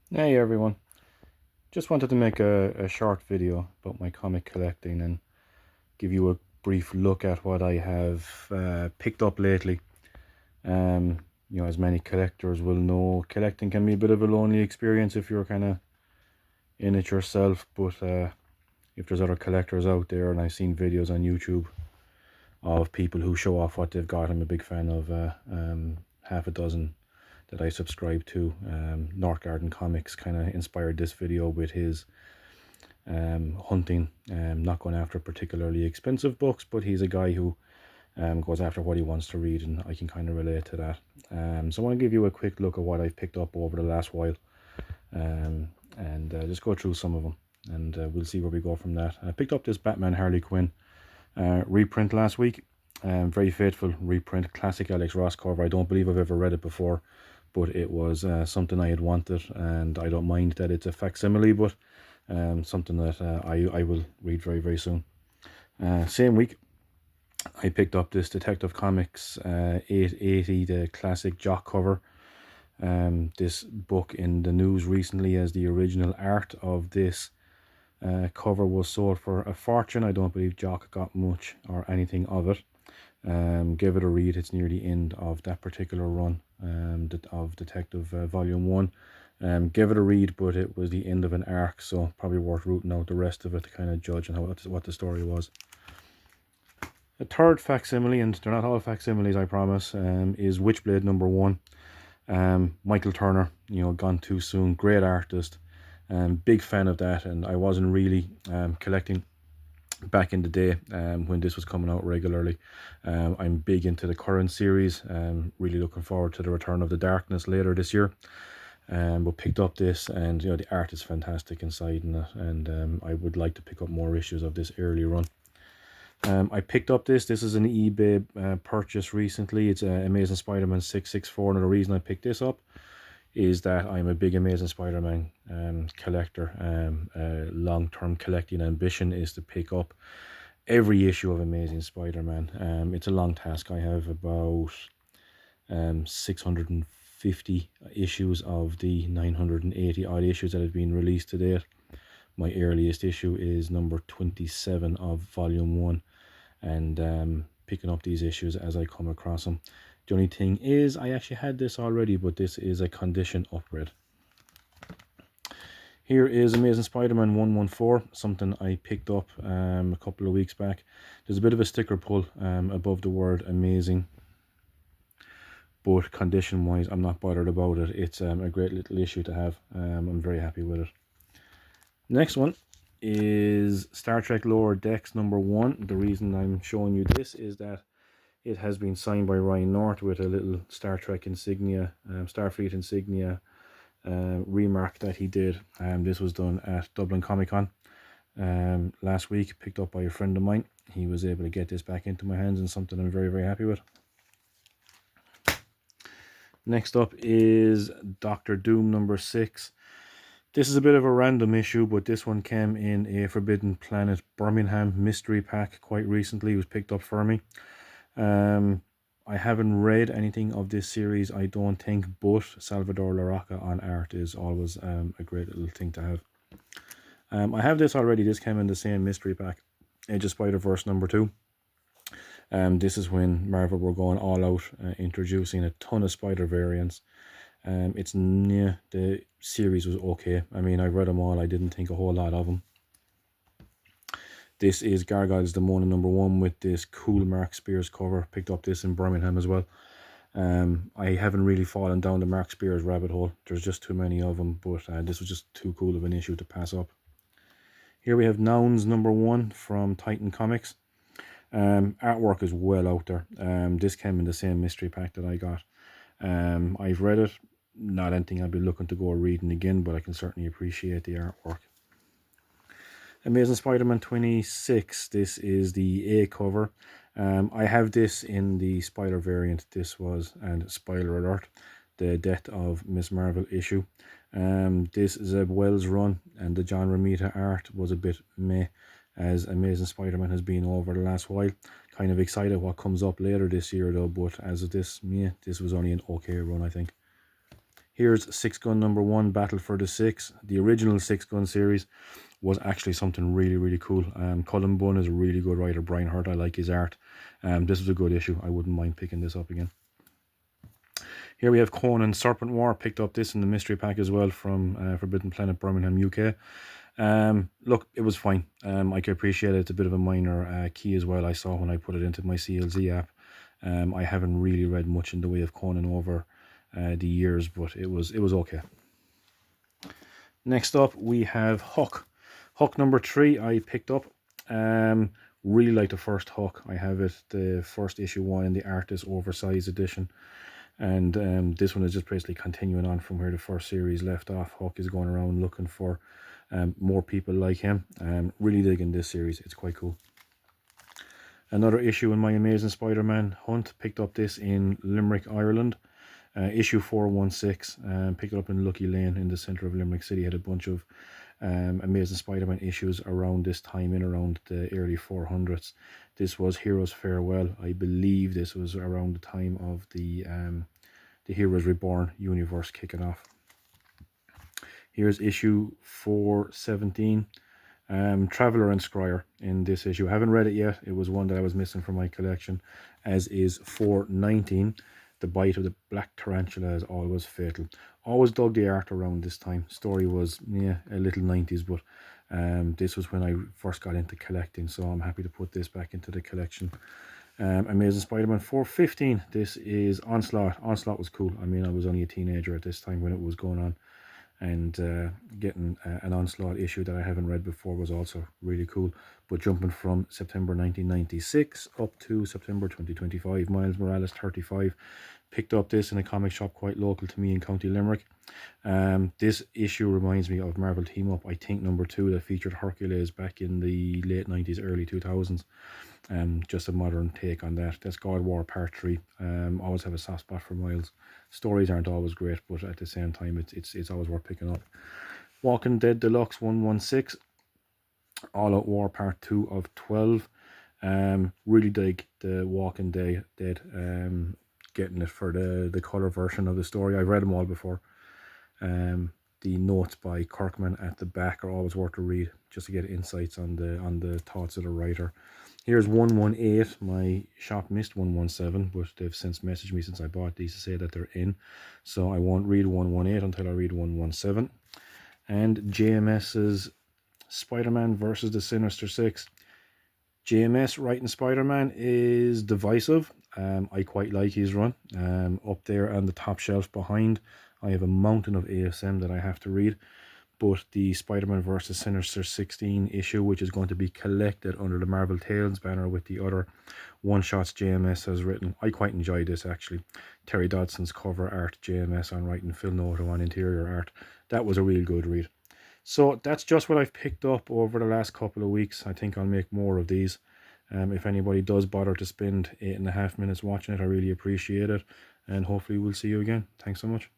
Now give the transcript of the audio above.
Hey everyone, just wanted to make a short video about my comic collecting and give you a brief look at what I have picked up lately. Um, as many collectors will know, collecting can be a bit of a lonely experience if you're kind of in it yourself. But if there's other collectors out there, and I've seen videos on YouTube of people who show off what they've got, I'm a big fan of half a dozen that I subscribe to. North Garden Comics kind of inspired this video with his hunting, not going after particularly expensive books, but he's a guy who goes after what he wants to read, and I can kind of relate to that. So I want to give you a quick look at what I've picked up over the last while, and just go through some of them, and we'll see where we go from that. I picked up this Batman Harley Quinn reprint last week. Very faithful reprint, classic Alex Ross cover. I don't believe I've ever read it before, but it was something I had wanted, and I don't mind that it's a facsimile, but something that I will read very, very soon. Same week, I picked up this Detective Comics 880, the classic Jock cover. This book in the news recently as the original art of this cover was sold for a fortune. I don't believe Jock got much or anything of it. Give it a read. It's near the end of that particular run of Detective Volume 1. Give it a read, but it was the end of an arc, so probably worth rooting out the rest of it to kind of judge on what the story was. The third facsimile, and they're not all facsimiles, I promise, is Witchblade #1. Michael Turner, gone too soon. Great artist. Big fan of that, and I wasn't really collecting back in the day when this was coming out regularly. I'm big into the current series. Really looking forward to the Return of the Darkness later this year. But picked up this, and the art is fantastic inside in it, and I would like to pick up more issues of this early run. I picked up this is an eBay purchase recently. It's Amazing Spider-Man 664, and the reason I picked this up is that I'm a big Amazing Spider-Man collector. Long-term collecting ambition is to pick up every issue of Amazing Spider-Man. It's a long task. I have about 650 issues of the 980 odd issues that have been released to date. My earliest issue is number 27 of volume 1, and picking up these issues as I come across them. The only thing is, I actually had this already, but this is a condition upgrade. Here is Amazing Spider-Man 114, something I picked up a couple of weeks back. There's a bit of a sticker pull above the word amazing, but condition-wise, I'm not bothered about it. It's a great little issue to have. I'm very happy with it. Next one is Star Trek Lower Decks #1. The reason I'm showing you this is that it has been signed by Ryan North with a little Star Trek insignia, Starfleet insignia remark that he did. This was done at Dublin Comic Con last week, picked up by a friend of mine. He was able to get this back into my hands, and something I'm very, very happy with. Next up is Doctor Doom #6. This is a bit of a random issue, but this one came in a Forbidden Planet Birmingham mystery pack quite recently. It was picked up for me. I haven't read anything of this series, I don't think, but Salvador Larroca on art is always a great little thing to have. I have this already. This came in the same mystery pack, Age of Spider-Verse #2. This is when Marvel were going all out, introducing a ton of Spider variants. The series was okay. I mean, I read them all. I didn't think a whole lot of them. This is Gargoyles Demona #1 with this cool Mark Spears cover. Picked up this in Birmingham as well. I haven't really fallen down the Mark Spears rabbit hole. There's just too many of them, but this was just too cool of an issue to pass up. Here we have Nouns #1 from Titan Comics. Artwork is well out there. This came in the same mystery pack that I got. I've read it. Not anything I'll be looking to go reading again, but I can certainly appreciate the artwork. Amazing Spider-Man 26. This is the A cover. I have this in the Spider variant. This was, and spoiler alert, the Death of Miss Marvel issue. This is a Wells run, and the John Romita art was a bit meh, as Amazing Spider-Man has been over the last while. Kind of excited what comes up later this year though, but as of this, this was only an okay run, I think. Here's Six Gun #1, Battle for the Six. The original Six Gun series was actually something really, really cool. Cullen Bunn is a really good writer. Brian Hurt, I like his art. This was a good issue. I wouldn't mind picking this up again. Here we have Conan Serpent War. Picked up this in the mystery pack as well from Forbidden Planet, Birmingham, UK. Look, it was fine. I can appreciate it. It's a bit of a minor key as well. I saw when I put it into my CLZ app. I haven't really read much in the way of Conan over the years, but it was okay. Next up, we have Huck. Huck #3 I picked up. Really like the first Huck. I have it, the first issue 1 in the Artist Oversized edition. And this one is just basically continuing on from where the first series left off. Huck is going around looking for more people like him. Really digging this series. It's quite cool. Another issue in my Amazing Spider-Man hunt. Picked up this in Limerick, Ireland. Issue 416. Picked it up in Lucky Lane in the centre of Limerick City. Had a bunch of Amazing Spider-Man issues around this time, in around the early 400s. This was Heroes Farewell. I believe this was around the time of the Heroes Reborn universe kicking off. Here's issue 417. Traveller and Scryer in this issue. I haven't read it yet. It was one that I was missing from my collection, as is 419. The bite of the black tarantula is always fatal. Always dug the art around this time. Story was, yeah, a little 90s, but this was when I first got into collecting, so I'm happy to put this back into the collection. Amazing Spider-Man 415. This is Onslaught. Onslaught was cool. I mean, I was only a teenager at this time when it was going on, and getting an Onslaught issue that I haven't read before was also really cool. But jumping from September 1996 up to September 2025, Miles Morales 35. Picked up this in a comic shop quite local to me in County Limerick. This issue reminds me of Marvel Team Up, I think #2, that featured Hercules back in the late 90s, early 2000s. Just a modern take on that. That's God War Part 3. Always have a soft spot for Miles. Stories aren't always great, but at the same time, it's always worth picking up. Walking Dead Deluxe 116. All Out War Part 2 of 12. Really dig the Walking Dead. Getting it for the colour version of the story. I've read them all before. The notes by Kirkman at the back are always worth a read, just to get insights on the thoughts of the writer. Here's 118. My shop missed 117, but they've since messaged me since I bought these to say that they're in. So I won't read 118 until I read 117. And JMS's Spider-Man versus the Sinister Six. JMS writing Spider-Man is divisive. I quite like his run. Up there on the top shelf behind, I have a mountain of ASM that I have to read. But the Spider-Man vs. Sinister 16 issue, which is going to be collected under the Marvel Tales banner with the other one-shots JMS has written, I quite enjoyed this actually. Terry Dodson's cover art, JMS on writing, Phil Noto on interior art. That was a real good read. So that's just what I've picked up over the last couple of weeks. I think I'll make more of these. If anybody does bother to spend 8.5 minutes watching it, I really appreciate it. And hopefully we'll see you again. Thanks so much.